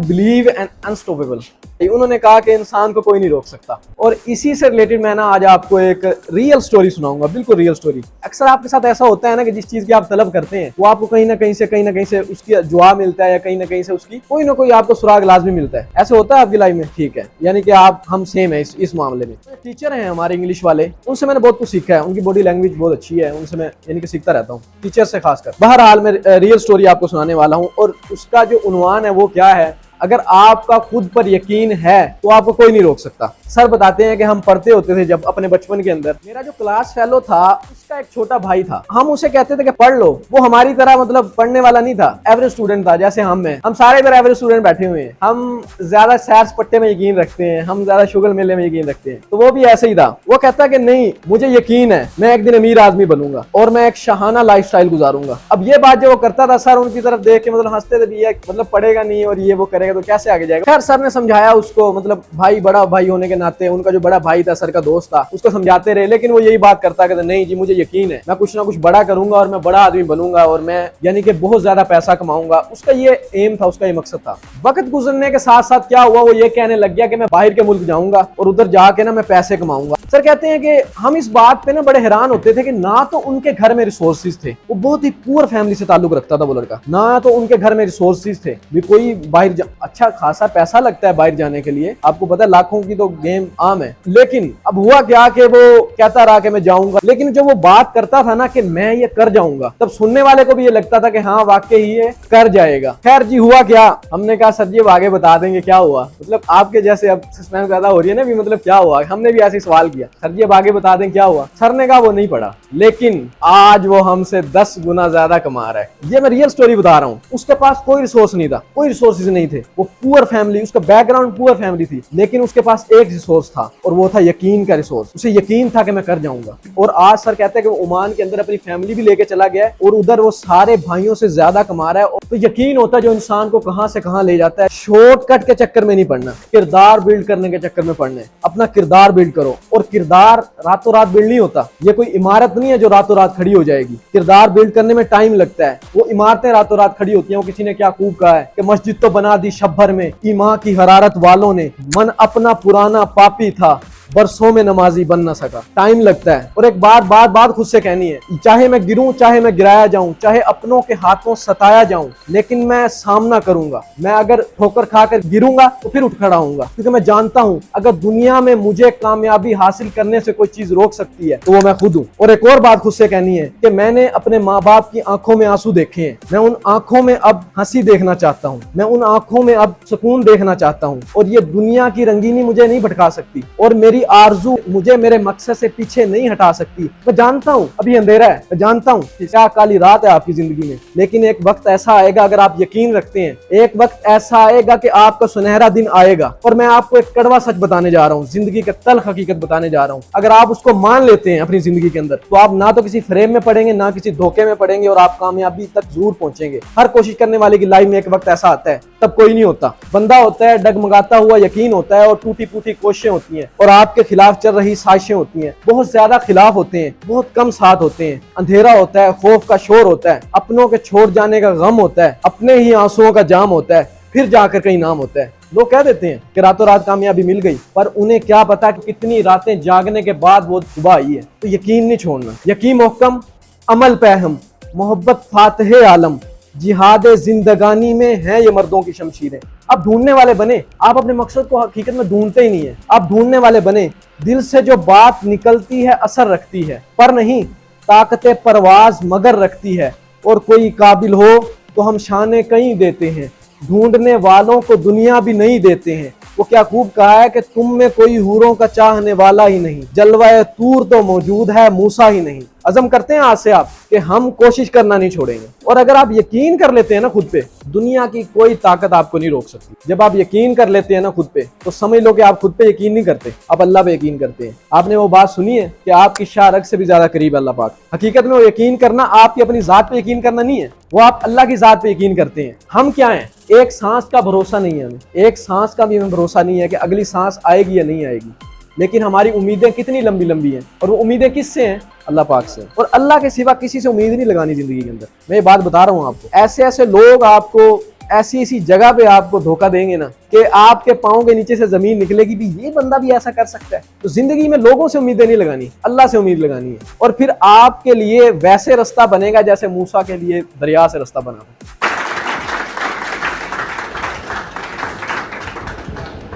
Believe and unstoppable. उन्होंने कहा कि इंसान को कोई नहीं रोक सकता। और इसी से रिलेटेड मैं ना आज आपको एक रियल स्टोरी सुनाऊंगा, बिल्कुल रियल स्टोरी। अक्सर आपके साथ ऐसा होता है ना कि जिस चीज की आप तलब करते हैं वो आपको कहीं ना कहीं से उसकी जवाब मिलता है, या कहीं ना कहीं से उसकी कोई ना कोई आपको सुराग लाजमी मिलता है। ऐसे होता है आपकी लाइफ में? ठीक है, यानी कि हम सेम है इस मामले में। टीचर हैं हमारे इंग्लिश वाले, उनसे मैंने बहुत कुछ सीखा है। उनकी बॉडी लैंग्वेज बहुत अच्छी है, उनसे मैं यानी कि सीखता रहता हूँ, टीचर से खासकर। बहरहाल मैं रियल स्टोरी आपको सुनाने वाला हूँ, और उसका जो उन्वान है वो क्या है, अगर आपका खुद पर यकीन है तो आपको कोई नहीं रोक सकता। सर बताते हैं कि हम पढ़ते होते थे जब अपने बचपन के अंदर, मेरा जो क्लास फेलो था उसका एक छोटा भाई था। हम उसे कहते थे कि पढ़ लो। वो हमारी तरह मतलब पढ़ने वाला नहीं था, एवरेज स्टूडेंट था जैसे हम हैं। हम सारे इधर एवरेज स्टूडेंट बैठे हुए हैं। हम ज्यादा सैर सपाटे में यकीन रखते हैं, हम ज्यादा शुगर मेले में यकीन रखते हैं। तो वो भी ऐसे ही था। वो कहता कि नहीं, मुझे यकीन है मैं एक दिन अमीर आदमी बनूंगा और मैं एक शाहाना लाइफस्टाइल गुजारूंगा। अब ये बात जो वो करता था, सर उनकी तरफ देख के मतलब हंसते थे भी, मतलब पढ़ेगा नहीं और ये वो करेगा तो कैसे आगे जाएगा। खैर सर ने समझाया उसको, मतलब भाई, बड़ा भाई होने के नाते उनका जो बड़ा भाई था, सर का दोस्त था, उसको समझाते रहे। लेकिन वो यही बात करता कि नहीं जी, मुझे यकीन है मैं कुछ ना कुछ बड़ा करूंगा और मैं बड़ा आदमी बनूंगा और मैं यानी कि बहुत ज्यादा पैसा कमाऊंगा। उसका ये एम था, उसका ये मकसद था। वक्त गुजरने के साथ साथ क्या हुआ, वो ये कहने लग गया कि मैं बाहर के मुल्क जाऊंगा और उधर जाके ना मैं पैसे कमाऊंगा। सर कहते हैं कि हम इस बात पे ना बड़े हैरान होते थे कि ना तो उनके घर में रिसोर्सेज थे, वो बहुत ही पुअर फैमिली से ताल्लुक रखता था वो लड़का, ना तो उनके घर में रिसोर्सेज थे भी कोई बाहर अच्छा खासा पैसा लगता है बाहर जाने के लिए, आपको पता है लाखों की तो गेम आम है। लेकिन अब हुआ क्या कि वो कहता रहा कि मैं जाऊंगा, लेकिन जब वो बात करता था ना कि मैं ये कर जाऊंगा, तब सुनने वाले को भी ये लगता था कि हाँ वाकई ही ये कर जाएगा। खैर जी, हुआ क्या, हमने कहा सर जी अब आगे बता देंगे क्या हुआ। मतलब आपके जैसे अब सस्पेंस पैदा हो रही है ना भी, मतलब क्या हुआ। हमने भी ऐसे सवाल किया, सर जी अब आगे बता दें क्या हुआ। सर ने कहा वो नहीं पढ़ा, लेकिन आज वो हमसे 10 गुना ज्यादा कमा रहा है। ये मैं रियल स्टोरी बता रहा हूँ। उसके पास कोई रिसोर्स नहीं था, कोई रिसोर्सेज नहीं थे। वो पुअर फैमिली, उसका बैकग्राउंड पुअर फैमिली थी, लेकिन उसके पास एक रिसोर्स था और वो था यकीन का रिसोर्स। उसे यकीन था कि मैं कर जाऊंगा। और आज सर कहते हैं कि वो ओमान के अंदर अपनी फैमिली भी लेके चला गया है और उधर वो सारे भाइयों से ज्यादा कमा रहा है। तो यकीन होता है जो इंसान को कहां से कहां ले जाता है। शॉर्टकट के चक्कर में नहीं पड़ना, किरदार बिल्ड करने के चक्कर में पड़ना है। अपना किरदार बिल्ड करो, और किरदार रातों रात बिल्ड नहीं होता। ये कोई इमारत नहीं है जो रातों रात खड़ी हो जाएगी। किरदार बिल्ड करने में टाइम लगता है। वो इमारतें रातों रात खड़ी होती हैं। किसी ने क्या खूब कहा है कि मस्जिद तो बना दी शब भर में, ईमान की हरारत वालों ने, मन अपना पुराना पापी था, बरसों में नमाजी बन ना सका। टाइम लगता है। और एक बात खुद से कहनी है, चाहे मैं गिरूं, चाहे मैं गिराया जाऊं, चाहे अपनों के हाथों सताया जाऊं, लेकिन मैं सामना करूंगा। मैं अगर ठोकर खाकर गिरूंगा तो फिर उठ खड़ा होऊंगा, क्योंकि मैं जानता हूं अगर दुनिया में मुझे कामयाबी हासिल करने से कोई चीज रोक सकती है तो वो मैं खुद हूं। और एक और बात खुद से कहनी है कि मैंने अपने माँ बाप की आंखों में आंसू देखे हैं। मैं उन आंखों में अब हंसी देखना चाहता हूँ। मैं उन आंखों में अब सुकून देखना चाहता हूँ। और ये दुनिया की रंगीनी मुझे नहीं भटका सकती, और मेरी आरज़ू मुझे मेरे मकसद से पीछे नहीं हटा सकती। मैं जानता हूँ अभी अंधेरा है, मैं जानता हूँ क्या काली रात है आपकी जिंदगी में, लेकिन एक वक्त ऐसा आएगा, अगर आप यकीन रखते हैं, एक वक्त ऐसा आएगा कि आपका सुनहरा दिन आएगा। और मैं आपको एक कड़वा सच बताने जा रहा हूँ, जिंदगी का तल्ख हकीकत बताने जा रहा हूँ। अगर आप उसको मान लेते हैं अपनी जिंदगी के अंदर, तो आप ना तो किसी फ्रेम में पड़ेंगे, ना किसी धोखे में पड़ेंगे, और आप कामयाबी तक जरूर पहुंचेंगे। हर कोशिश करने वाले की लाइफ में एक वक्त ऐसा आता है, तब कोई नहीं होता, बंदा होता है, डगमगाता हुआ यकीन होता है, और टूटी फूटी कोशिशें होती हैं, और आपके खिलाफ चल रही साजिशें होती हैं। बहुत ज्यादा खिलाफ होते हैं, बहुत कम साथ होते हैं। अंधेरा होता है, खौफ का शोर होता है, अपनों के छोड़ जाने का गम होता है, अपने ही आंसुओं का जाम होता है, फिर जाकर कहीं नाम होता है। लोग कह देते हैं कि रातों रात कामयाबी मिल गई, पर उन्हें क्या पता कि कितनी रातें जागने के बाद वो सुबह आई है। तो यकीन नहीं छोड़ना। यकीन मोहकम, अमल पे हम, मोहब्बत फातह आलम, जिहाद जिंदगानी में है ये मर्दों की शमशीरें। आप ढूंढने वाले बने, आप अपने मकसद को हकीकत में ढूंढते ही नहीं है। आप ढूंढने वाले बने, दिल से जो बात निकलती है असर रखती है, पर नहीं ताकते परवाज मगर रखती है। और कोई काबिल हो तो हम शाने कहीं देते हैं, ढूंढने वालों को दुनिया भी नहीं देते हैं। वो क्या खूब कहा है कि तुम में कोई हूरों का चाहने वाला ही नहीं, जलवाए तूर तो मौजूद है मूसा ही नहीं। अज़म करते हैं आज से आप कि हम कोशिश करना नहीं छोड़ेंगे। और अगर आप यकीन कर लेते हैं ना खुद पे, दुनिया की कोई ताकत आपको नहीं रोक सकती। जब आप यकीन कर लेते हैं ना खुद पे, तो समझ लो कि आप खुद पे यकीन नहीं करते, आप अल्लाह पे यकीन करते हैं। आपने वो बात सुनी है कि आपकी शारक से भी ज्यादा करीब अल्लाह पाक। हकीकत में वो यकीन करना आपकी अपनी जात पे यकीन करना नहीं है, वो आप अल्लाह की जात पे यकीन करते हैं। हम क्या हैं, एक सांस का भरोसा नहीं है हमें, एक सांस का भी हमें भरोसा नहीं है कि अगली सांस आएगी या नहीं आएगी। लेकिन हमारी उम्मीदें कितनी लंबी लंबी हैं, और वो उम्मीदें किससे हैं? अल्लाह पाक से। और अल्लाह के सिवा किसी से उम्मीद नहीं लगानी जिंदगी के अंदर। मैं ये बात बता रहा हूँ आपको। ऐसे ऐसे लोग आपको ऐसी ऐसी जगह पे आपको धोखा देंगे ना कि आपके पाँव के नीचे से जमीन निकलेगी भी, ये बंदा भी ऐसा कर सकता है। तो जिंदगी में लोगों से उम्मीदें नहीं लगानी, अल्लाह से उम्मीद लगानी है, और फिर आपके लिए वैसे रास्ता बनेगा जैसे मूसा के लिए दरिया से रास्ता बना था।